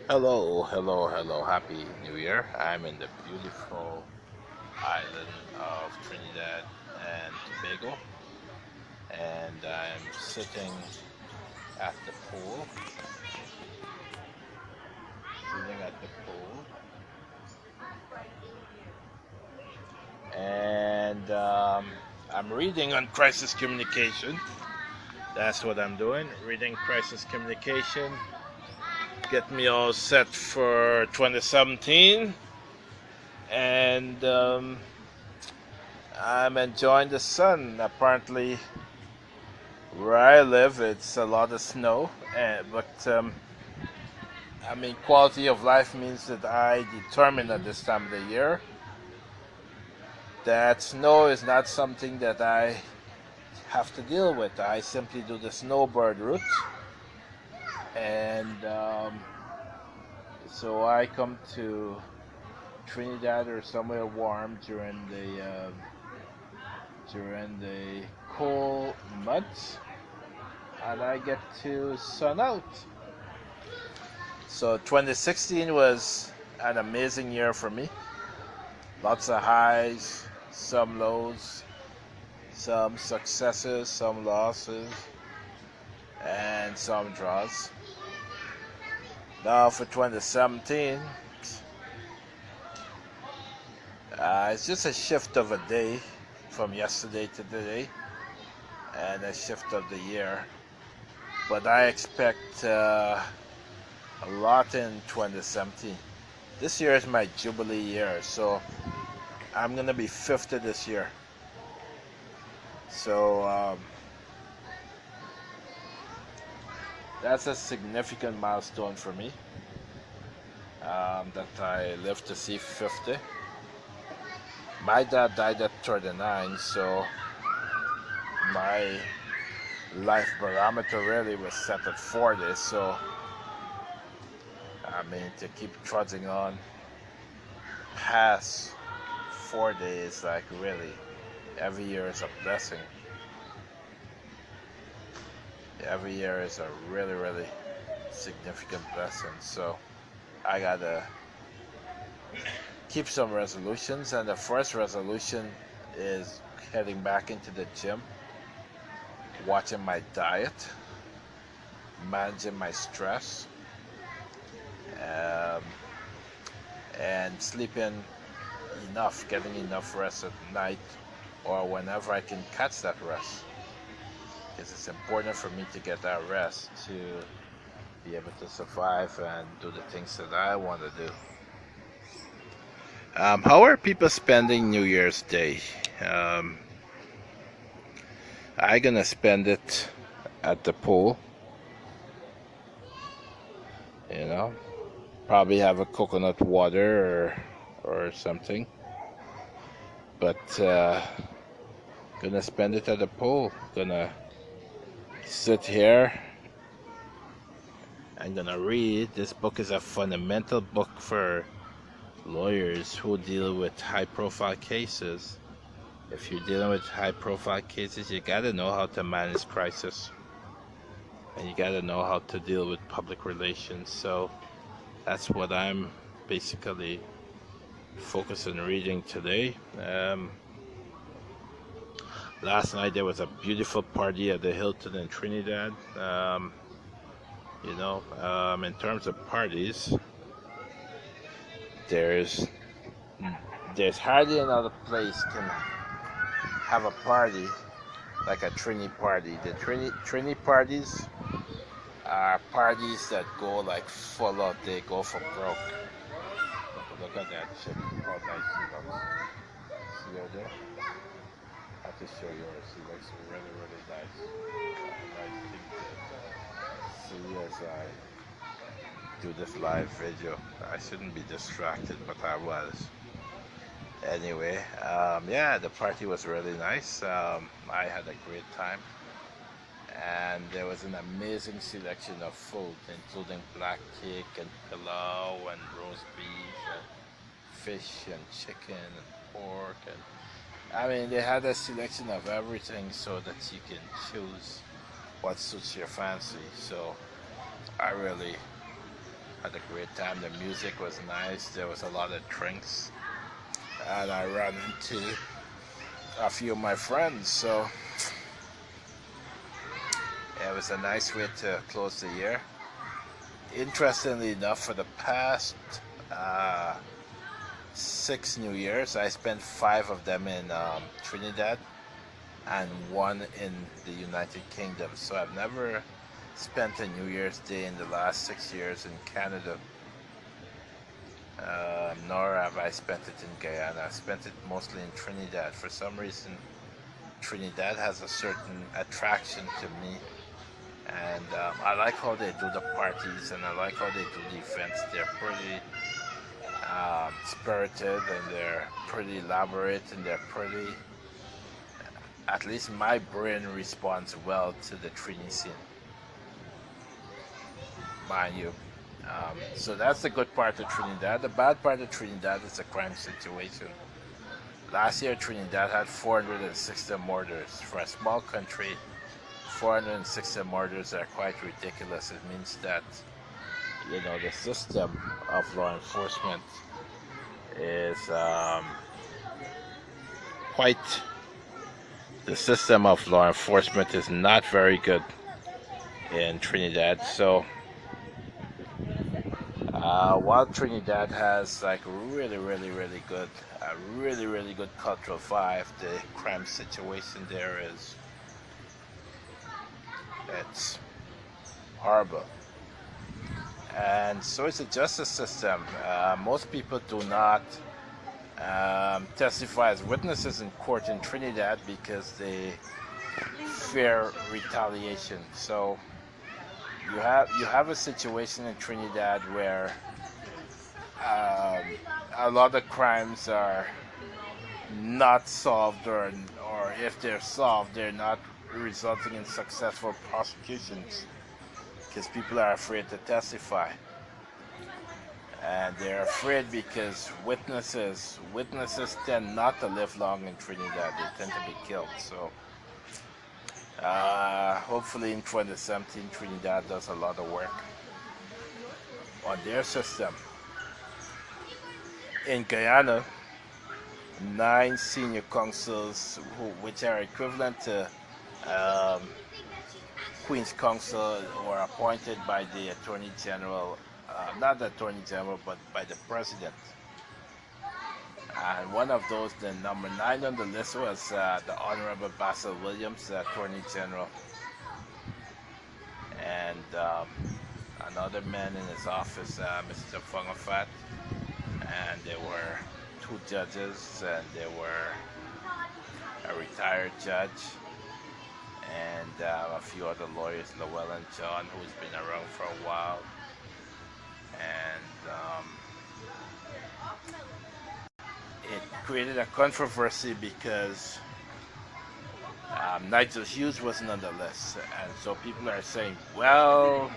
Hello, Happy New Year. I'm in the beautiful island of Trinidad and Tobago, and I'm sitting at the pool, sitting at the pool, and I'm reading on crisis communication. That's what I'm doing, reading crisis communication, get me all set for 2017, and I'm enjoying the sun. Apparently, where I live, it's a lot of snow, but I mean, quality of life means that I determine at this time of the year that snow is not something that I have to deal with. I simply do the snowbird route, and so I come to Trinidad or somewhere warm during the cold months, and I get to sun out. So 2016 was an amazing year for me. Lots of highs, some lows, some successes, some losses, and some draws. Now for 2017, it's just a shift of a day from yesterday to today, and a shift of the year. But I expect a lot in 2017. This year is my Jubilee year, so I'm gonna be 50 this year. So that's a significant milestone for me, that I live to see 50. My dad died at 39, so my life barometer really was set at 40. So I mean, to keep trudging on past 40 is like really every year is a blessing. Every year is a really significant blessing. So I gotta keep some resolutions, and the first resolution is heading back into the gym, watching my diet, managing my stress, um, and sleeping enough, getting enough rest at night or whenever I can catch that rest. Because it's important for me to get that rest to be able to survive and do the things that I want to do. How are people spending New Year's Day? Um, I gonna spend it at the pool, you know, probably have a coconut water or something, but gonna spend it at the pool. Gonna sit here. I'm gonna read. This book is a fundamental book for lawyers who deal with high-profile cases. If you're dealing with high-profile cases, you gotta know how to manage crisis, and you gotta know how to deal with public relations. So that's what I'm basically focusing on reading today. Last night there was a beautiful party at the Hilton in Trinidad. In terms of parties, there's there's hardly another place can have a party like a Trini party. The Trini parties are parties that go like full out. They go for broke. Look at that shit. All nice bucks. See over there? I have to show you. She looks really nice. Nice thing to see as I do this live video. I shouldn't be distracted, but I was. Anyway, yeah, the party was really nice. I had a great time, and there was an amazing selection of food, including black cake and pilau and roast beef and fish and chicken and pork, and I mean they had a selection of everything so that you can choose what suits your fancy. So I really Had a great time. The music was nice. There was a lot of drinks, and I ran into a few of my friends. So it was a nice way to close the year. Interestingly enough, for the past uh, 6 New Years, I spent 5 of them in Trinidad and 1 in the United Kingdom. So I've never spent a New Year's Day in the last 6 years in Canada, nor have I spent it in Guyana. I spent it mostly in Trinidad. For some reason, Trinidad has a certain attraction to me, and I like how they do the parties, and I like how they do the events. They're pretty spirited, and they're pretty elaborate, and they're pretty, at least my brain responds well to the Trini scene, mind you. So that's the good part of Trinidad. The bad part of Trinidad is the crime situation. Last year, Trinidad had 460 murders. For a small country, 460 murders are quite ridiculous. It means that, the system of law enforcement is quite. The system of law enforcement is not very good in Trinidad. So while Trinidad has like really, really, really good, really good cultural vibe, the crime situation there it's horrible. And so it's a justice system. Most people do not testify as witnesses in court in Trinidad because they fear retaliation. So you have a situation in Trinidad where a lot of crimes are not solved, or if they're solved, they're not resulting in successful prosecutions because people are afraid to testify. And they're afraid because witnesses tend not to live long in Trinidad. They tend to be killed. So hopefully in 2017, Trinidad does a lot of work on their system. In Guyana, 9 senior counsels, which are equivalent to Queen's Counsel, were appointed by the Attorney General, not the Attorney General, but by the President. And one of those, the number 9 on the list, was the Honorable Basil Williams, the Attorney General. And another man in his office, Mr. Fungafat. And there were 2 judges, and there were a retired judge, and a few other lawyers, Llewellyn John, who's been around for a while. And it created a controversy because Nigel Hughes wasn't on the list. And so people are saying, well,